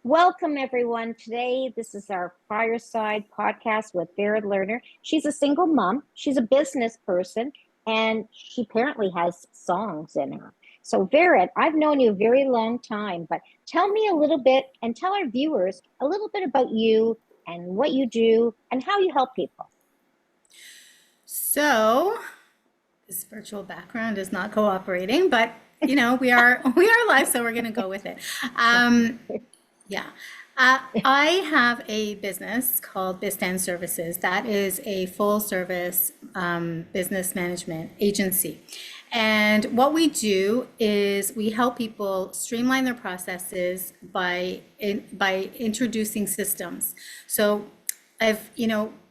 Welcome, everyone. Today, this is our Fireside Podcast with Vered Lerner. She's a single mom, she's a business person, and she apparently has songs in her. So, Vered, I've known you a very long time, but tell me a little bit and tell our viewers a little bit about you and what you do and how you help people. So, this virtual background is not cooperating, but we are we are live, so we're going to go with it. Yeah. I have a business called BizStand Services. That is a full service business management agency. And what we do is we help people streamline their processes by introducing systems. So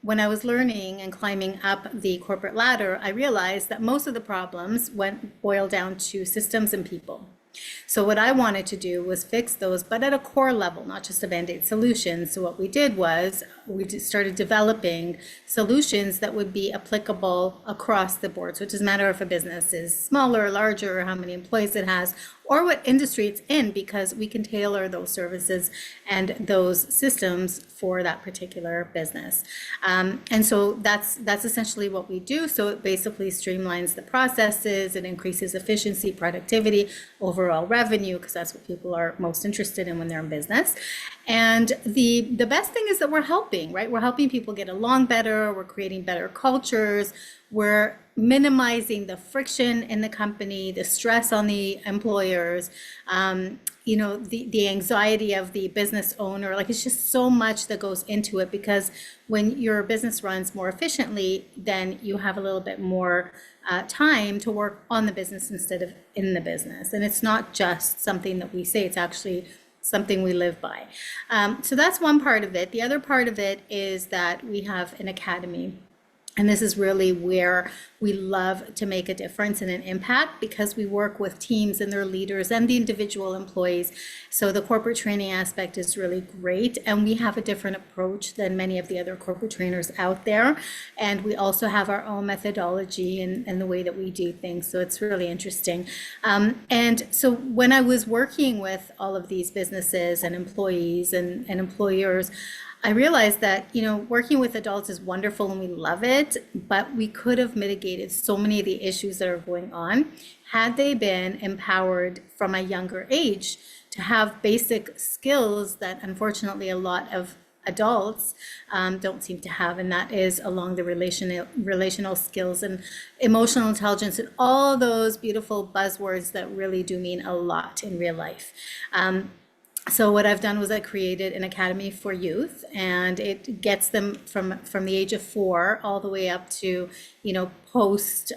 when I was learning and climbing up the corporate ladder, I realized that most of the problems boil down to systems and people. So what I wanted to do was fix those, but at a core level, not just a Band-Aid solution. So what we did was we started developing solutions that would be applicable across the board. So it doesn't matter if a business is smaller or larger, or how many employees it has, or what industry it's in, because we can tailor those services and those systems for that particular business. And so that's essentially what we do. So it basically streamlines the processes, it increases efficiency, productivity, overall revenue, because that's what people are most interested in when they're in business. And the best thing is that we're helping, right? We're helping people get along better, we're creating better cultures, we're minimizing the friction in the company, the stress on the employers, the anxiety of the business owner. Like, it's just so much that goes into it, because when your business runs more efficiently, then you have a little bit more time to work on the business instead of in the business. And it's not just something that we say, it's actually something we live by. So that's one part of it. The other part of it is that we have an academy. And this is really where we love to make a difference and an impact, because we work with teams and their leaders and the individual employees. So the corporate training aspect is really great. And we have a different approach than many of the other corporate trainers out there. And we also have our own methodology and the way that we do things. So it's really interesting. And so when I was working with all of these businesses and employees and employers, I realized that, working with adults is wonderful and we love it, but we could have mitigated so many of the issues that are going on had they been empowered from a younger age to have basic skills that unfortunately a lot of adults don't seem to have, and that is along the relational skills and emotional intelligence and all those beautiful buzzwords that really do mean a lot in real life. So what I've done was I created an academy for youth, and it gets them from the age of 4 all the way up to, post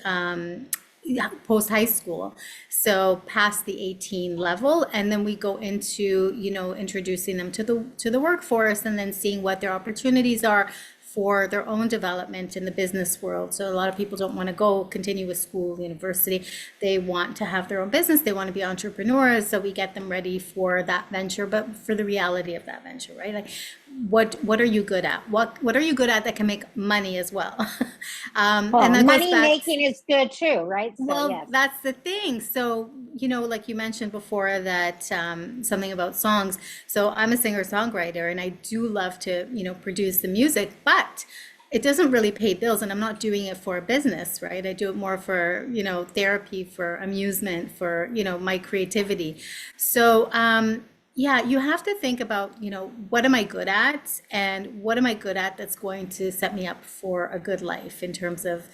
high school. So past the 18 level, and then we go into, introducing them to the workforce, and then seeing what their opportunities are for their own development in the business world. So a lot of people don't want to continue with school, university. They want to have their own business. They want to be entrepreneurs. So we get them ready for that venture, but for the reality of that venture, right? Like, what are you good at? What are you good at that can make money as well? And that money making is good too, right? So, well, yes. That's the thing. So, like you mentioned before, that something about songs. So I'm a singer-songwriter, and I do love to, produce the music, but it doesn't really pay bills, and I'm not doing it for a business, right? I do it more for, therapy, for amusement, for, my creativity. So, yeah, you have to think about, what am I good at, and what am I good at that's going to set me up for a good life in terms of,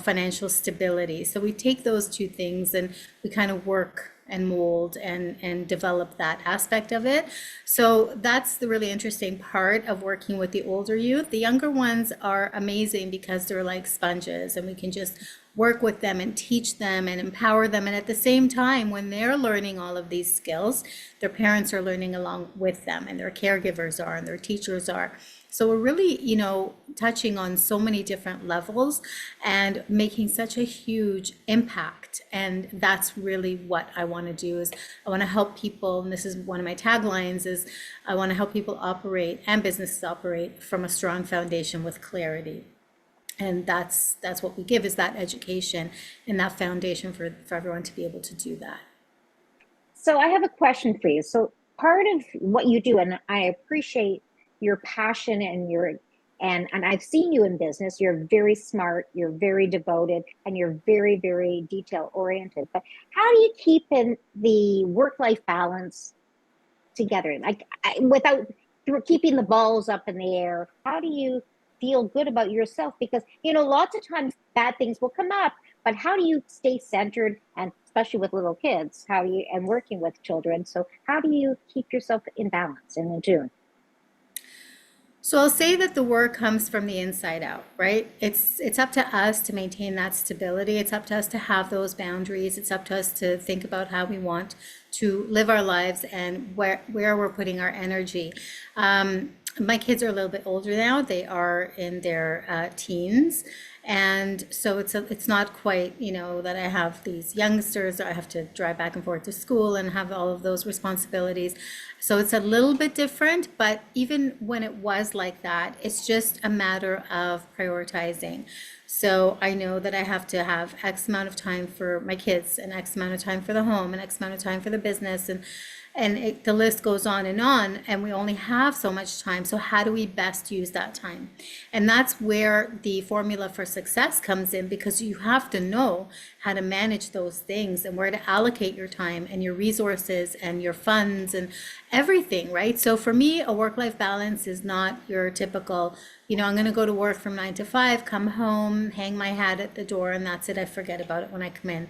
financial stability. So we take those two things and we kind of work and mold and develop that aspect of it. So that's the really interesting part of working with the older youth. The younger ones are amazing because they're like sponges, and we can just work with them and teach them and empower them. And at the same time, when they're learning all of these skills, their parents are learning along with them, and their caregivers are, and their teachers are. So we're really, touching on so many different levels and making such a huge impact. And that's really what I want to do. Is I want to help people, and this is one of my taglines, is I want to help people operate and businesses operate from a strong foundation with clarity. And that's what we give, is that education and that foundation for everyone to be able to do that. So I have a question for you. So part of what you do, and I appreciate your passion and and I've seen you in business. You're very smart, you're very devoted, and you're very, very detail oriented. But how do you keep in the work-life balance together? Like without through keeping the balls up in the air, how do you feel good about yourself? Because, lots of times bad things will come up, but how do you stay centered, and especially with little kids, and working with children? So how do you keep yourself in balance and in tune? So I'll say that the work comes from the inside out, right? It's up to us to maintain that stability. It's up to us to have those boundaries. It's up to us to think about how we want to live our lives and where we're putting our energy. My kids are a little bit older now. They are in their teens. And so it's not quite, that I have these youngsters that I have to drive back and forth to school and have all of those responsibilities. So it's a little bit different, but even when it was like that, it's just a matter of prioritizing. So I know that I have to have X amount of time for my kids and X amount of time for the home and X amount of time for the business, and the list goes on, and we only have so much time. So how do we best use that time? And that's where the formula for success comes in, because you have to know how to manage those things and where to allocate your time and your resources and your funds and everything, right? So for me, a work-life balance is not your typical, I'm going to go to work from 9 to 5, come home, hang my hat at the door, and that's it. I forget about it when I come in.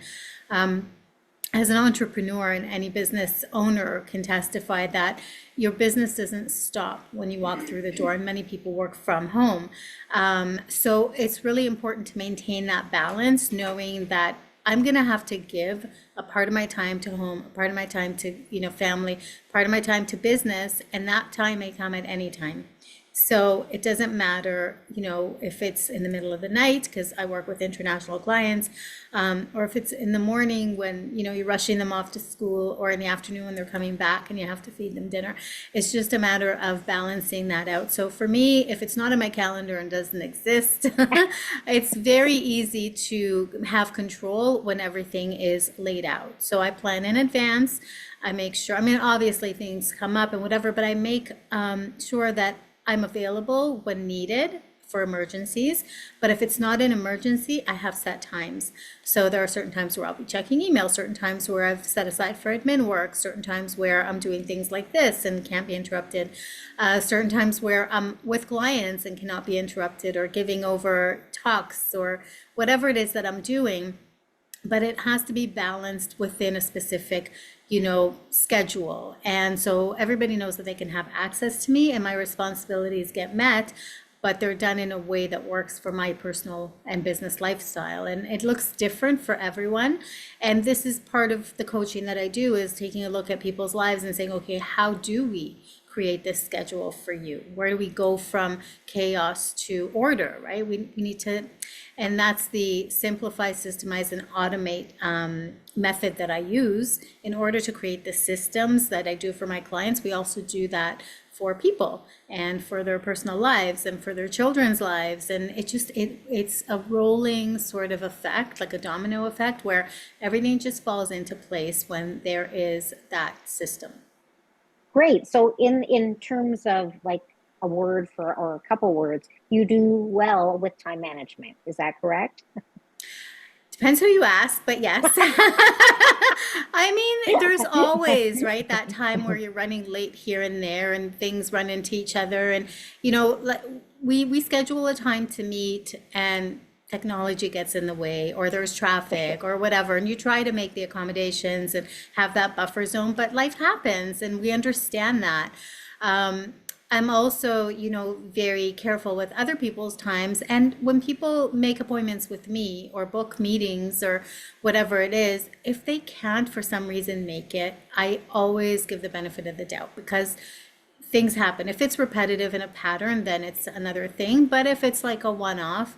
As an entrepreneur, and any business owner can testify that your business doesn't stop when you walk through the door, and many people work from home. So it's really important to maintain that balance, knowing that I'm going to have to give a part of my time to home, a part of my time to, family, part of my time to business, and that time may come at any time. So it doesn't matter, if it's in the middle of the night, because I work with international clients, or if it's in the morning when, you're rushing them off to school, or in the afternoon when they're coming back and you have to feed them dinner. It's just a matter of balancing that out. So for me, if it's not in my calendar and doesn't exist, it's very easy to have control when everything is laid out. So I plan in advance. I make sure, obviously things come up and whatever, but I make sure that I'm available when needed for emergencies. But if it's not an emergency, I have set times. So there are certain times where I'll be checking email, certain times where I've set aside for admin work, certain times where I'm doing things like this and can't be interrupted, certain times where I'm with clients and cannot be interrupted, or giving over talks or whatever it is that I'm doing. But it has to be balanced within a specific schedule. And so everybody knows that they can have access to me and my responsibilities get met, but they're done in a way that works for my personal and business lifestyle. And it looks different for everyone. And this is part of the coaching that I do, is taking a look at people's lives and saying, okay, how do we create this schedule for you? Where do we go from chaos to order, right? We need to, and that's the simplify, systemize, and automate method that I use in order to create the systems that I do for my clients. We also do that for people and for their personal lives and for their children's lives. And it's a rolling sort of effect, like a domino effect, where everything just falls into place when there is that system. Great. So in terms of like a word for, or a couple words, you do well with time management. Is that correct? Depends who you ask, but yes. There's always, right, that time where you're running late here and there and things run into each other. And, we schedule a time to meet and technology gets in the way, or there's traffic or whatever, and you try to make the accommodations and have that buffer zone, but life happens and we understand that. I'm also, very careful with other people's times. And when people make appointments with me or book meetings or whatever it is, if they can't for some reason make it, I always give the benefit of the doubt, because things happen. If it's repetitive in a pattern, then it's another thing. But if it's like a one-off,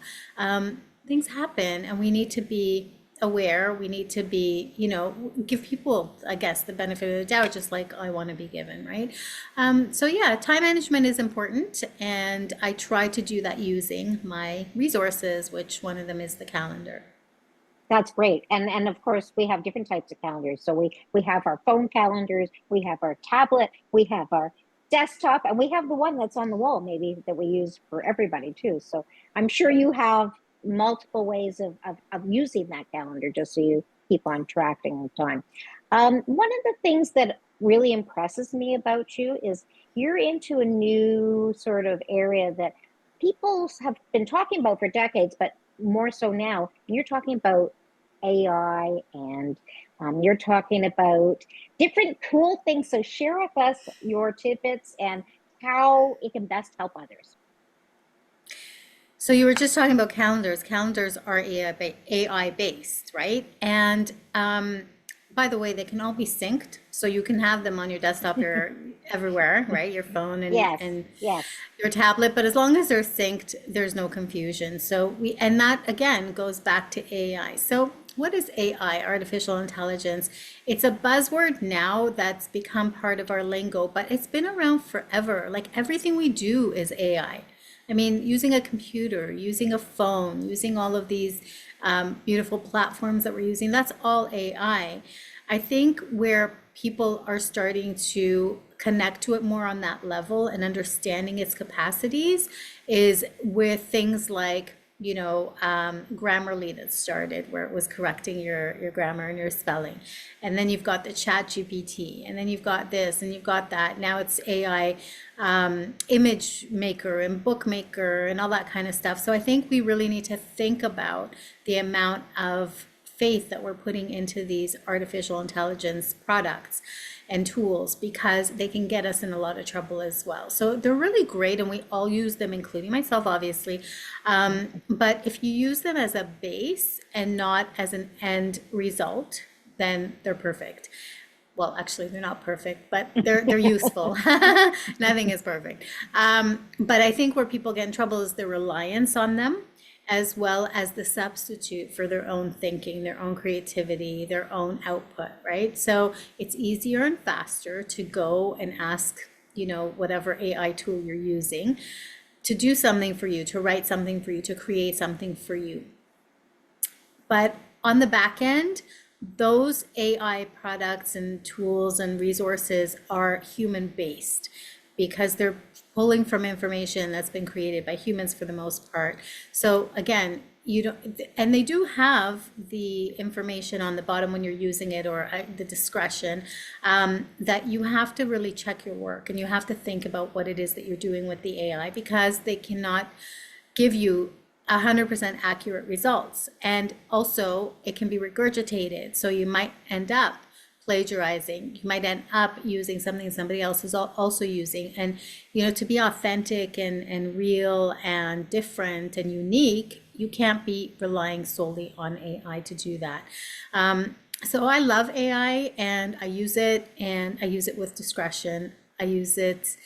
things happen, and we need to be aware. We need to be, give people, I guess, the benefit of the doubt, just like I want to be given, right? So yeah, time management is important, and I try to do that using my resources, which one of them is the calendar. That's great. And of course we have different types of calendars. So we have our phone calendars, we have our tablet, we have our desktop, and we have the one that's on the wall maybe that we use for everybody too. So I'm sure you have multiple ways of using that calendar just so you keep on tracking time. One of the things that really impresses me about you is you're into a new sort of area that people have been talking about for decades, but more so now. You're talking about AI and you're talking about different cool things. So share with us your tidbits and how it can best help others. So you were just talking about calendars. Calendars are AI based, right? And by the way, they can all be synced, so you can have them on your desktop or everywhere, right? Your phone Yes, and yes. your tablet, but as long as they're synced, there's no confusion. So and that again goes back to AI. So what is AI, artificial intelligence? It's a buzzword now that's become part of our lingo, but it's been around forever. Like everything we do is AI. I mean, using a computer, using a phone, using all of these beautiful platforms that we're using, that's all AI. I think where people are starting to connect to it more on that level and understanding its capacities is with things like, Grammarly that started where it was correcting your grammar and your spelling. And then you've got the chat GPT, and then you've got this and you've got that. Now it's AI image maker and bookmaker and all that kind of stuff. So I think we really need to think about the amount of faith that we're putting into these artificial intelligence products and tools because they can get us in a lot of trouble as well. So they're really great and we all use them, including myself, obviously. But if you use them as a base and not as an end result, then they're perfect. Well, actually, they're not perfect, but they're useful. Nothing is perfect. But I think where people get in trouble is the reliance on them, as well as the substitute for their own thinking, their own creativity, their own output, right? So it's easier and faster to go and ask, whatever AI tool you're using to do something for you, to write something for you, to create something for you. But on the back end, those AI products and tools and resources are human based because they're pulling from information that's been created by humans for the most part. So again, you don't, and they do have the information on the bottom when you're using it or the discretion that you have to really check your work and you have to think about what it is that you're doing with the AI because they cannot give you 100% accurate results. And also it can be regurgitated. So you might end up plagiarizing. You might end up using something somebody else is also using. And, to be authentic and real and different and unique, you can't be relying solely on AI to do that. So I love AI and I use it with discretion. I use it,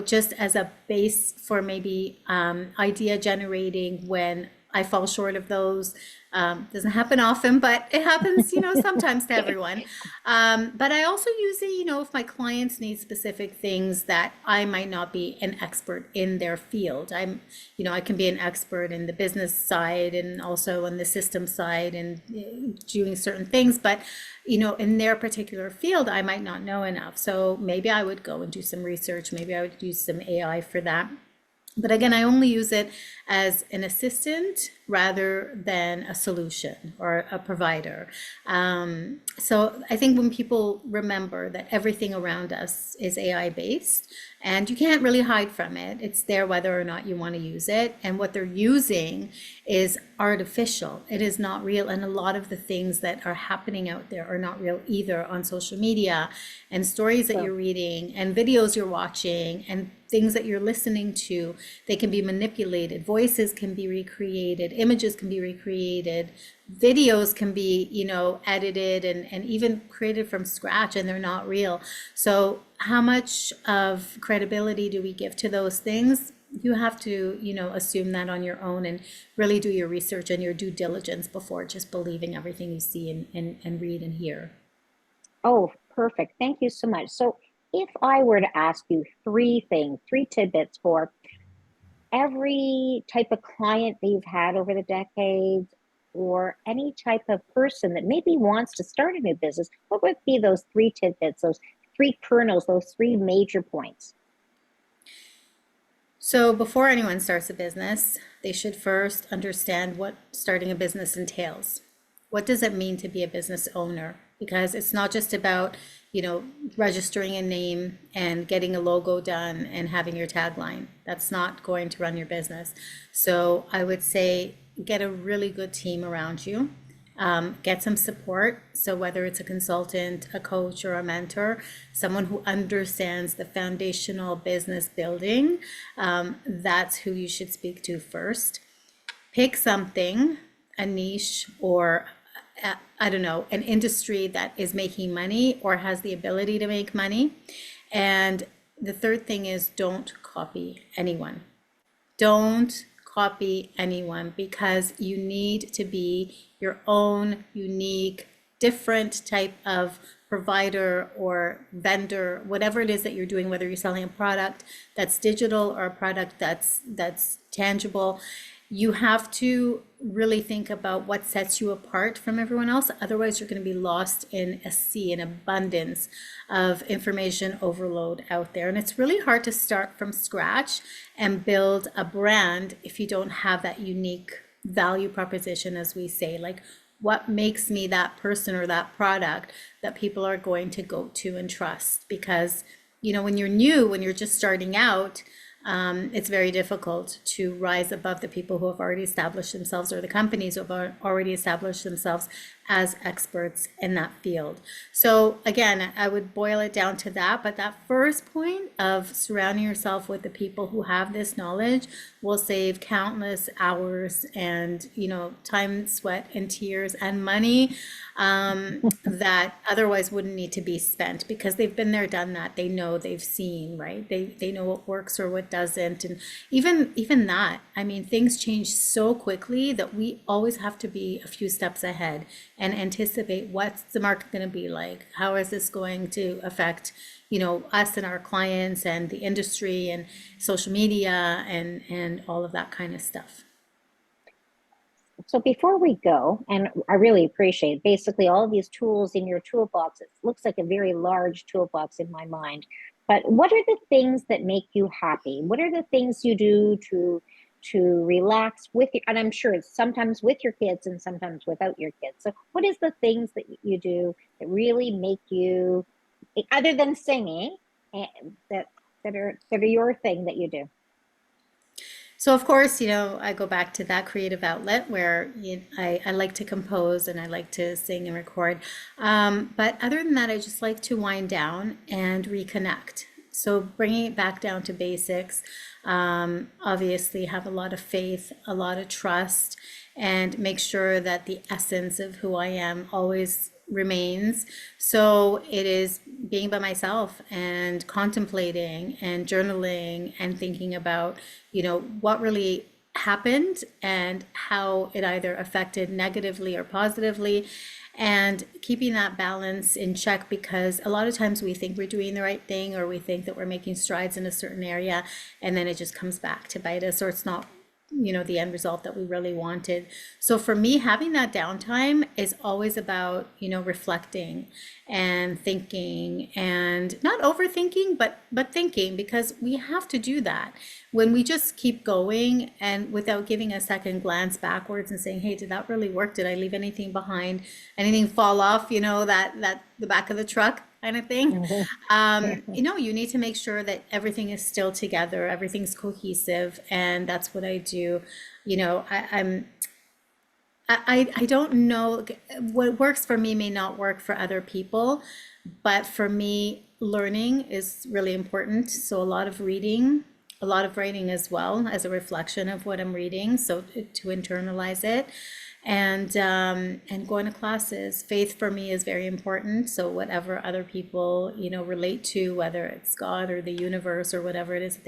just as a base for maybe idea generating when I fall short of those. Doesn't happen often, but it happens, sometimes to everyone. But I also use it, if my clients need specific things that I might not be an expert in their field. I can be an expert in the business side and also on the system side and doing certain things, but in their particular field, I might not know enough. So maybe I would go and do some research. Maybe I would use some AI for that. But again, I only use it as an assistant rather than a solution or a provider. So I think when people remember that everything around us is AI based and you can't really hide from it, it's there whether or not you want to use it. And what they're using is artificial. It is not real. And a lot of the things that are happening out there are not real either on social media and stories that you're reading and videos you're watching and things that you're listening to. They can be manipulated. Voices can be recreated. Images can be recreated. Videos can be, edited and even created from scratch, and they're not real. So how much of credibility do we give to those things? You have to, assume that on your own and really do your research and your due diligence before just believing everything you see and read and hear. Oh, perfect. Thank you so much. So if I were to ask you three tidbits for every type of client that you've had over the decades, or any type of person that maybe wants to start a new business, what would be those three tidbits, those three kernels, those three major points? So before anyone starts a business, they should first understand what starting a business entails. What does it mean to be a business owner? Because it's not just about, registering a name and getting a logo done and having your tagline. That's not going to run your business. So I would say get a really good team around you. Get some support. So whether it's a consultant, a coach, or a mentor, someone who understands the foundational business building, that's who you should speak to first. Pick something, a niche, or I don't know, an industry that is making money or has the ability to make money. And the third thing is don't copy anyone. Don't copy anyone, because you need to be your own unique, different type of provider or vendor, whatever it is that you're doing, whether you're selling a product that's digital or a product that's tangible. You have to really think about what sets you apart from everyone else. Otherwise, you're going to be lost in a sea, an abundance of information overload out there. And it's really hard to start from scratch and build a brand if you don't have that unique value proposition, as we say, like what makes me that person or that product that people are going to go to and trust. Because, when you're new, when you're just starting out, it's very difficult to rise above the people who have already established themselves, or the companies who have already established themselves as experts in that field. So again, I would boil it down to that. But that first point of surrounding yourself with the people who have this knowledge will save countless hours and, time, sweat, and tears and money that otherwise wouldn't need to be spent, because they've been there, done that. They know, they've seen, right? They know what works or what doesn't. And even that, I mean, things change so quickly that we always have to be a few steps ahead and anticipate what's the market going to be like. How is this going to affect, us and our clients and the industry and social media and all of that kind of stuff. So before we go, and I really appreciate basically all of these tools in your toolbox, it looks like a very large toolbox in my mind. But what are the things that make you happy? What are the things you do to relax with you? And I'm sure it's sometimes with your kids and sometimes without your kids. So what is the things that you do that really make you, other than singing, that are your thing that you do? So of course, I go back to that creative outlet where I like to compose and I like to sing and record. But other than that, I just like to wind down and reconnect. So bringing it back down to basics, obviously have a lot of faith, a lot of trust, and make sure that the essence of who I am always remains. So it is being by myself and contemplating and journaling and thinking about, what really happened and how it either affected negatively or positively, and keeping that balance in check, because a lot of times we think we're doing the right thing, or we think that we're making strides in a certain area, and then it just comes back to bite us, or it's not the end result that we really wanted. So for me, having that downtime is always about, reflecting and thinking, and not overthinking, but thinking, because we have to do that. When we just keep going and without giving a second glance backwards and saying, hey, did that really work? Did I leave anything behind? Anything fall off, that the back of the truck kind of thing? You need to make sure that everything is still together, everything's cohesive, and that's what I do. I don't know, what works for me may not work for other people, but for me, learning is really important. So a lot of reading, a lot of writing as well, as a reflection of what I'm reading, so to internalize it. And going to classes. Faith for me is very important. So whatever other people, relate to, whether it's God or the universe or whatever it is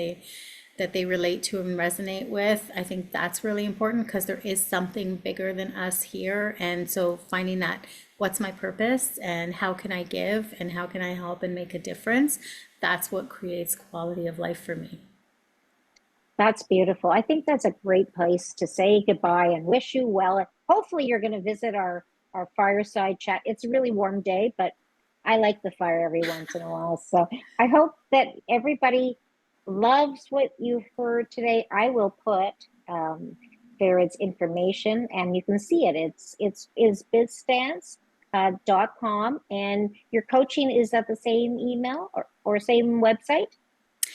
that they relate to and resonate with, I think that's really important, because there is something bigger than us here. And so finding that, what's my purpose and how can I give and how can I help and make a difference, that's what creates quality of life for me. That's beautiful. I think that's a great place to say goodbye and wish you well. hopefully you're going to visit our fireside chat. It's a really warm day, but I like the fire every once in a while. So I hope that everybody loves what you've heard today. I will put Vered's information, and you can see it. It's is bizstance.com, and your coaching is at the same email or same website,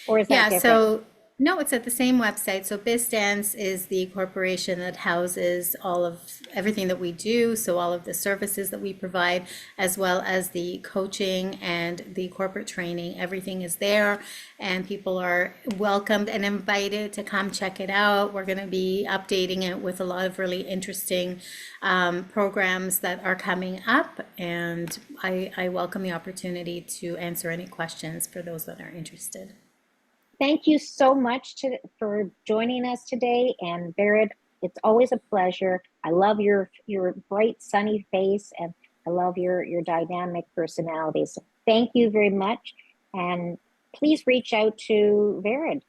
or is that Yeah, different? so no, it's at the same website. So BizStance is the corporation that houses all of everything that we do. So all of the services that we provide, as well as the coaching and the corporate training, everything is there. And people are welcomed and invited to come check it out. We're going to be updating it with a lot of really interesting programs that are coming up. And I welcome the opportunity to answer any questions for those that are interested. Thank you so much for joining us today. And Vered, it's always a pleasure. I love your bright, sunny face, and I love your dynamic personality. So thank you very much. And please reach out to Vered.